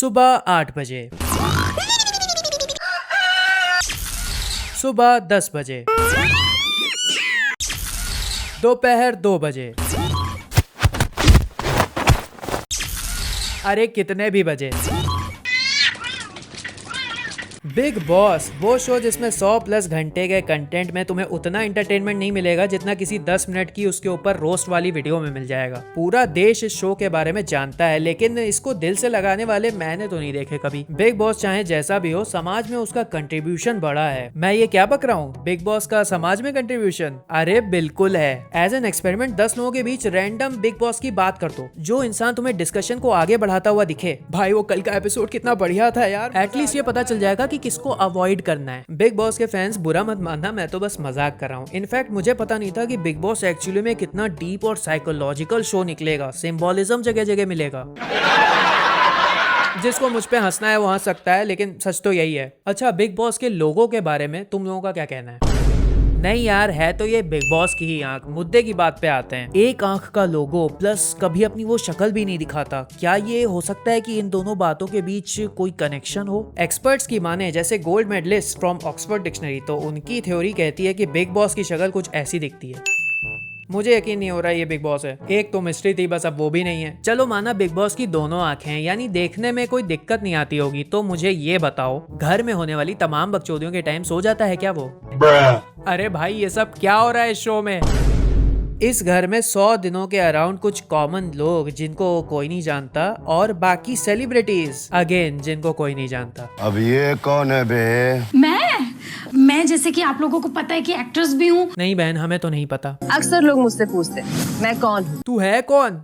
सुबह 8 बजे, सुबह 10 बजे, दोपहर 2 बजे, अरे कितने भी बजे। बिग बॉस वो शो जिसमें 100+ घंटे के कंटेंट में तुम्हें उतना एंटरटेनमेंट नहीं मिलेगा जितना किसी 10 मिनट की उसके ऊपर रोस्ट वाली वीडियो में मिल जाएगा। पूरा देश इस शो के बारे में जानता है, लेकिन इसको दिल से लगाने वाले मैंने तो नहीं देखे कभी। बिग बॉस चाहे जैसा भी हो, समाज में उसका कंट्रीब्यूशन बड़ा है। मैं ये क्या बक रहा हूँ, बिग बॉस का समाज में कंट्रीब्यूशन? अरे बिल्कुल है। एज एन एक्सपेरिमेंट 10 लोगों के बीच रैंडम बिग बॉस की बात कर दो, जो इंसान तुम्हें डिस्कशन को आगे बढ़ाता हुआ दिखे, भाई वो कल का एपिसोड कितना बढ़िया था यार, एटलीस्ट ये पता चल जाएगा कि किसको अवॉइड करना है। बिग बॉस के फैंस बुरा मत मानना, मैं तो बस मजाक कर रहा हूँ। इनफैक्ट मुझे पता नहीं था कि बिग बॉस एक्चुअली में कितना डीप और साइकोलॉजिकल शो निकलेगा। सिंबोलिज्म जगह जगह मिलेगा। जिसको मुझ पे हंसना है वो हंस सकता है, लेकिन सच तो यही है। अच्छा, बिग बॉस के लोगों के बारे में तुम लोगों का क्या कहना है? नहीं यार, है तो ये बिग बॉस की ही आंख। मुद्दे की बात पे आते हैं। एक आंख का लोगो प्लस कभी अपनी वो शक्ल भी नहीं दिखाता। क्या ये हो सकता है कि इन दोनों बातों के बीच कोई कनेक्शन हो? एक्सपर्ट्स की माने, जैसे gold medalist from Oxford dictionary, तो उनकी थ्योरी कहती है कि बिग बॉस की शक्ल कुछ ऐसी दिखती है। मुझे यकीन नहीं हो रहा ये बिग बॉस है। एक तो मिस्ट्री थी, बस अब वो भी नहीं है। चलो माना बिग बॉस की दोनों आंखें हैं, यानी देखने में कोई दिक्कत नहीं आती होगी। तो मुझे ये बताओ, घर में होने वाली तमाम बकचोदियों के टाइम सो जाता है क्या वो? अरे भाई, ये सब क्या हो रहा है इस शो में? इस घर में 100 दिनों के अराउंड कुछ कॉमन लोग जिनको कोई नहीं जानता, और बाकी सेलिब्रिटीज अगेन जिनको कोई नहीं जानता। अब ये कौन है बे? मैं जैसे कि आप लोगों को पता है कि एक्ट्रेस भी हूँ। नहीं बहन, हमें तो नहीं पता। अक्सर लोग मुझसे पूछते हैं मैं कौन हूँ। तू है कौन?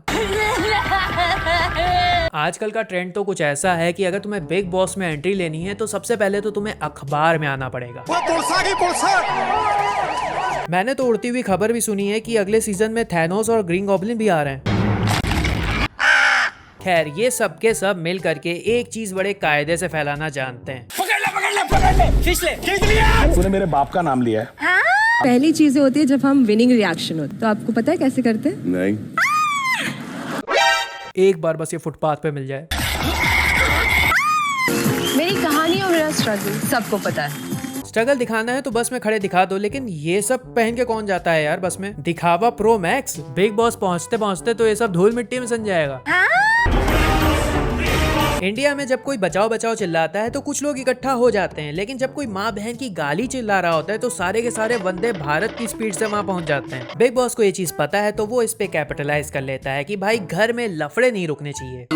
आजकल का ट्रेंड तो कुछ ऐसा है कि अगर तुम्हें बिग बॉस में एंट्री लेनी है तो सबसे पहले तो तुम्हें अखबार में आना पड़ेगा। मैंने तो उड़ती हुई खबर भी सुनी है कि अगले सीजन में थैनोस और ग्रीन गॉब्लिन भी आ रहे हैं। खैर, ये सब के सब मिल करके एक चीज बड़े कायदे से फैलाना जानते हैं। पकड़ ले, खींच ले, खींच लिया। तूने मेरे बाप का नाम लिया है। पहली चीजें होती है जब हम विनिंग रिएक्शन होते, तो आपको पता है कैसे करते हैं? नहीं। एक बार बस ये फुटपाथ पे मिल जाए। मेरी कहानी और मेरा स्ट्रगल सबको पता है। स्ट्रगल दिखाना है तो बस में खड़े दिखा दो, लेकिन ये सब पहन के कौन जाता है यार बस में? दिखावा प्रो मैक्स। बिग बॉस पहुंचते पहुंचते तो ये सब धूल मिट्टी में सन जाएगा। इंडिया में जब कोई बचाओ बचाओ चिल्लाता है तो कुछ लोग इकट्ठा हो जाते हैं, लेकिन जब कोई माँ बहन की गाली चिल्ला रहा होता है तो सारे के सारे वंदे भारत की स्पीड से वहाँ पहुंच जाते हैं। बिग बॉस को ये चीज पता है तो वो इस पे कैपिटलाइज कर लेता है कि भाई घर में लफड़े नहीं रुकने चाहिए।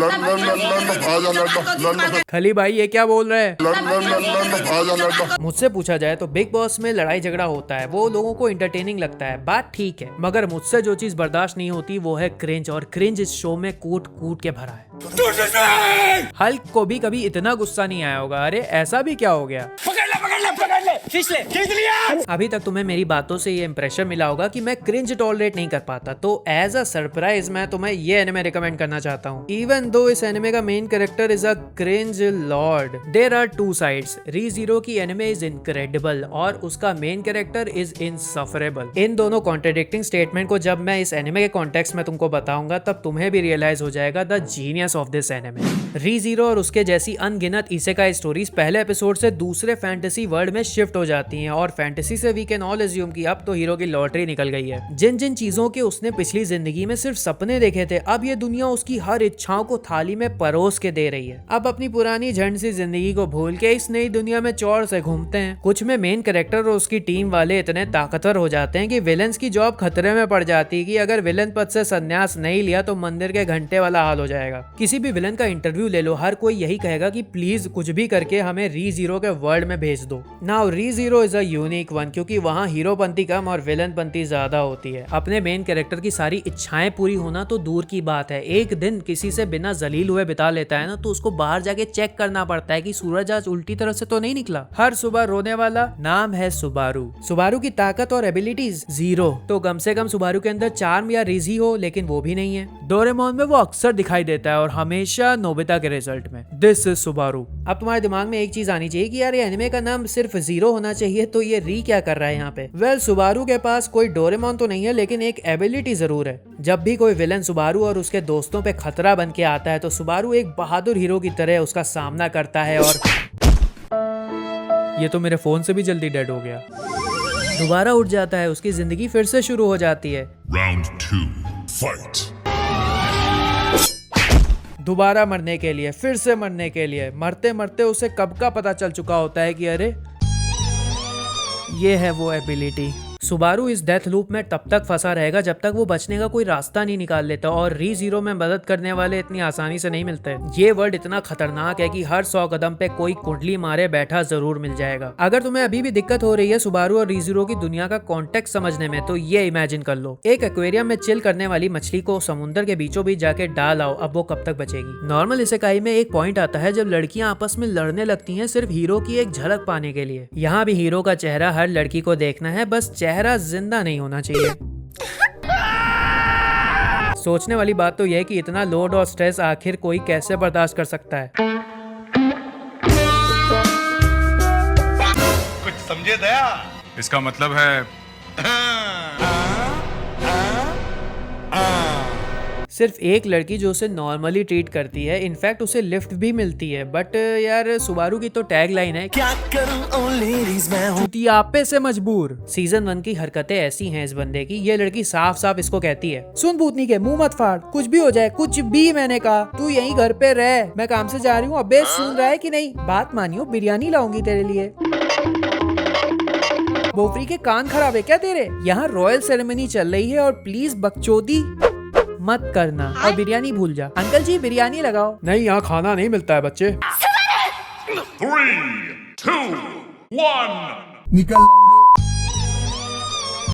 खली भाई ये क्या बोल रहे हैं? मुझसे पूछा जाए तो बिग बॉस में लड़ाई झगड़ा होता है, वो लोगों को इंटरटेनिंग लगता है, बात ठीक है। मगर मुझसे जो चीज बर्दाश्त नहीं होती वो है क्रिंज, और क्रिंज इस शो में कूट कूट के भरा है। हल्क को भी कभी इतना गुस्सा नहीं आया होगा। अरे ऐसा भी क्या हो गया? पकड़ ले, खींच ले, खींच लिया। अभी तक तुम्हें मेरी बातों से ये इंप्रेशन मिला होगा कि मैं क्रिंज टॉलरेट नहीं कर पाता, तो एज अ सरप्राइज मैं तुम्हें ये एनिमे रिकमेंड करना चाहता हूँ। इवन दो इस एनिमे का main character is a cringe lord, there are two sides. Re Zero की एनिमे इज इनक्रेडिबल और उसका मेन कैरेक्टर इज इनसफरेबल। इन दोनों कॉन्ट्रडिक्टिंग स्टेटमेंट को जब मैं इस एनिमे के कॉन्टेक्स्ट में तुमको बताऊंगा तब तुम्हें भी रियलाइज हो जाएगा the genius of this anime. Re Zero और उसके जैसी अनगिनत इसेकाई स्टोरीज पहले एपिसोड से दूसरे फैंटेसी वर्ल्ड में शिफ्ट हो जाती हैं, और फैंटेसी से वी कैन ऑल अज्यूम कि अब तो हीरो की लॉटरी निकल गई है। जिन जिन चीजों के उसने पिछली जिंदगी में सिर्फ सपने देखे थे, अब ये दुनिया उसकी हर इच्छाओं को थाली में परोस के दे रही है। अब अपनी पुरानी झंड सी जिंदगी को भूल के इस नई दुनिया में चौड़ से घूमते हैं। कुछ में मेन कैरेक्टर और उसकी टीम वाले इतने ताकतवर हो जाते हैं कि विलेंस की जॉब खतरे में पड़ जाती है कि अगर विलन पद से संन्यास नहीं लिया तो मंदिर के घंटे वाला हाल हो जाएगा। किसी भी विलन का इंटरव्यू ले लो, हर कोई यही कहेगा कि प्लीज कुछ भी करके हमें रीज़ीरो के वर्ल्ड में भेज दो। Now Re Zero is a unique one, क्योंकि वहाँ हीरोपंती कम और विलनपंती ज्यादा होती है। अपने मेन कैरेक्टर की सारी इच्छाएं पूरी होना तो दूर की बात है, एक दिन किसी से बिना जलील हुए बिता लेता है ना तो उसको बाहर जाके चेक करना पड़ता है कि सूरज आज उल्टी तरफ से तो नहीं निकला। हर सुबह रोने वाला नाम है सुबारू। सुबारू की ताकत और एबिलिटीज 0, तो कम से कम सुबारू के अंदर चार्म या रिजी हो, लेकिन वो भी नहीं है। डोरेमोन में वो अक्सर दिखाई देता है और हमेशा नोबिता के रिजल्ट में। This is Subaru. अब तुम्हारे दिमाग में एक चीज आनी चाहिए कि यार ये एनिमे का नाम सिर्फ जीरो होना चाहिए, तो ये री क्या कर रहा है यहाँ पे? वेल, सुबारू के पास कोई डोरेमोन तो नहीं है, लेकिन एक एबिलिटी जरूर है। जब भी कोई विलन सुबारू और उसके दोस्तों पे खतरा बन के आता है तो सुबारू एक बहादुर हीरो की तरह उसका सामना करता है और ये तो मेरे फोन से भी जल्दी डेड हो गया। दोबारा उठ जाता है, उसकी जिंदगी फिर से शुरू हो जाती है। Round 2, fight. दोबारा मरने के लिए, फिर से मरने के लिए। मरते मरते उसे कब का पता चल चुका होता है कि अरे ये है वो एबिलिटी। सुबारू इस डेथ लूप में तब तक फंसा रहेगा जब तक वो बचने का कोई रास्ता नहीं निकाल लेता, और री जीरो में मदद करने वाले इतनी आसानी से नहीं मिलते। ये वर्ल्ड इतना खतरनाक है कि हर 100 कदम पे कोई कुंडली मारे बैठा जरूर मिल जाएगा। अगर तुम्हें अभी भी दिक्कत हो रही है सुबारू और री जीरो की दुनिया का कॉन्टेक्स्ट समझने में, तो ये इमेजिन कर लो, एक एक्वेरियम में चिल करने वाली मछली को समुद्र के बीचों बीच जाके डाल आओ, अब वो कब तक बचेगी? नॉर्मल इसेकाई में एक पॉइंट आता है जब लड़कियां आपस में लड़ने लगती हैं सिर्फ हीरो की एक झलक पाने के लिए। यहाँ भी हीरो का चेहरा हर लड़की को देखना है, बस चेहरा जिंदा नहीं होना चाहिए। सोचने वाली बात तो यह है कि इतना लोड और स्ट्रेस आखिर कोई कैसे बर्दाश्त कर सकता है? कुछ समझे दया? इसका मतलब है सिर्फ एक लड़की जो उसे नॉर्मली ट्रीट करती है, इनफैक्ट उसे लिफ्ट भी मिलती है। बट यार सुबारू की तो टैग लाइन है, क्या करूं ओ लेडीज मैं हूं चुतियापे से मजबूर। सीजन 1 की हरकतें ऐसी हैं इस बंदे की, ये लड़की साफ साफ इसको कहती है, सुन भूतनी के मुंह मत फाड़, कुछ भी हो जाए, कुछ भी मैंने कहा, तू यहीं घर पे रह, मैं काम से जा रही हूँ, अबे सुन रहा है कि नहीं? बात मानियो, बिरयानी लाऊंगी तेरे लिए। बोफरी के कान खराब है क्या तेरे? यहाँ रॉयल सेरेमनी चल रही है और प्लीज बकचोदी मत करना और बिरयानी भूल जा। अंकल जी बिरयानी लगाओ। नहीं, यहाँ खाना नहीं मिलता है बच्चे। 3, 2, 1 निकल।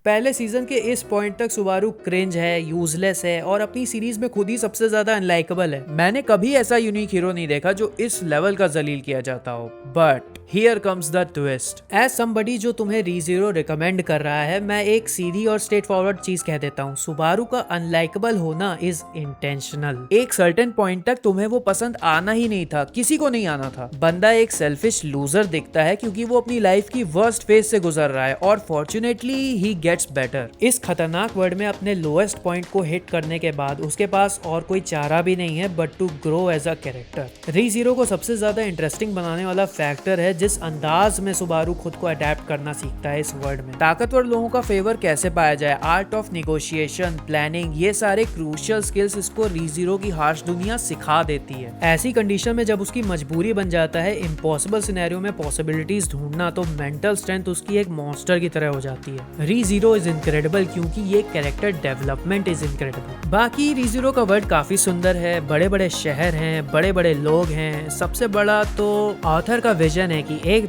पहले सीजन के इस पॉइंट तक सुबारू क्रिंज है, यूजलेस है और अपनी सीरीज में खुद ही सबसे ज्यादा अनलाइकेबल है। मैंने कभी ऐसा यूनिक हीरो नहीं देखा जो इस लेवल का जलील किया जाता हो। But here comes the twist. As somebody जो तुम्हें री जीरो रिकमेंड कर रहा है, मैं एक सीधी और स्ट्रेट फॉरवर्ड चीज कह देता हूँ, सुबारू का अनलाइकेबल होना इज इंटेंशनल। एक सर्टेन पॉइंट तक तुम्हें वो पसंद आना ही नहीं था, किसी को नहीं आना था। बंदा एक सेल्फिश लूजर दिखता है क्योंकि वो अपनी लाइफ की वर्स्ट फेज से गुजर रहा है और फॉर्चुनेटली ही गेट्स बेटर। इस खतरनाक वर्ल्ड में अपने लोएस्ट पॉइंट को हिट करने के बाद उसके पास और कोई चारा भी नहीं है but to grow as a character. Re Zero को सबसे ज्यादा इंटरेस्टिंग बनाने वाला फैक्टर है जिस अंदाज में सुबारू खुद को अडेप्ट करना सीखता है इस वर्ल्ड में। ताकतवर लोगों का फेवर कैसे पाया जाए, आर्ट ऑफ निगोशिएशन, प्लानिंग, ये सारे क्रूशियल स्किल्स इसको री जीरो की हार्श दुनिया सिखा देती है। ऐसी कंडीशन में जब उसकी मजबूरी बन जाता है इम्पॉसिबल सिनेरियो में पॉसिबिलिटीज ढूंढना, तो मेंटल स्ट्रेंथ उसकी एक मॉन्स्टर की तरह हो जाती है। री जीरो इज इनक्रेडिबल क्योंकि ये कैरेक्टर डेवलपमेंट इज इनक्रेडिबल। बाकी री जीरो का वर्ल्ड काफी सुंदर है, बड़े बड़े शहर हैं, बड़े बड़े लोग हैं। सबसे बड़ा तो ऑथर का विजन है कि एक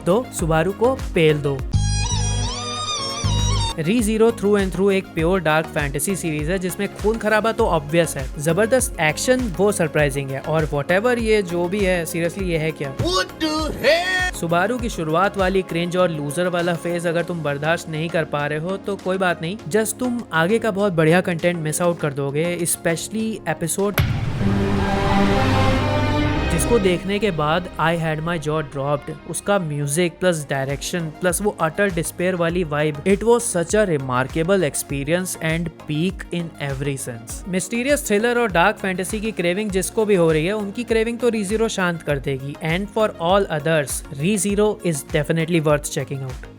दो सुबारू को पेल दो। री जीरो थ्रू एंड थ्रू एक प्योर डार्क फैंटेसी सीरीज है जिसमें खून खराबा तो ऑब्वियस है, जबरदस्त एक्शन वो सरप्राइजिंग है, और व्हाटएवर ये जो भी है, सीरियसली ये है क्या? सुबारू की शुरुआत वाली क्रिंज और लूजर वाला फेज अगर तुम बर्दाश्त नहीं कर पा रहे हो तो कोई बात नहीं, जस्ट तुम आगे का बहुत बढ़िया कंटेंट मिस आउट कर दोगे, स्पेशली एपिसोड जिसको देखने के बाद I had my jaw dropped. उसका म्यूजिक प्लस डायरेक्शन प्लस वो अटर डिस्पेयर वाली vibe, it was such a remarkable experience and peak in every sense. Mysterious thriller और डार्क फैंटेसी की क्रेविंग जिसको भी हो रही है, उनकी क्रेविंग तो री जीरो शांत कर देगी। एंड फॉर ऑल अदर्स री zero is definitely worth checking out.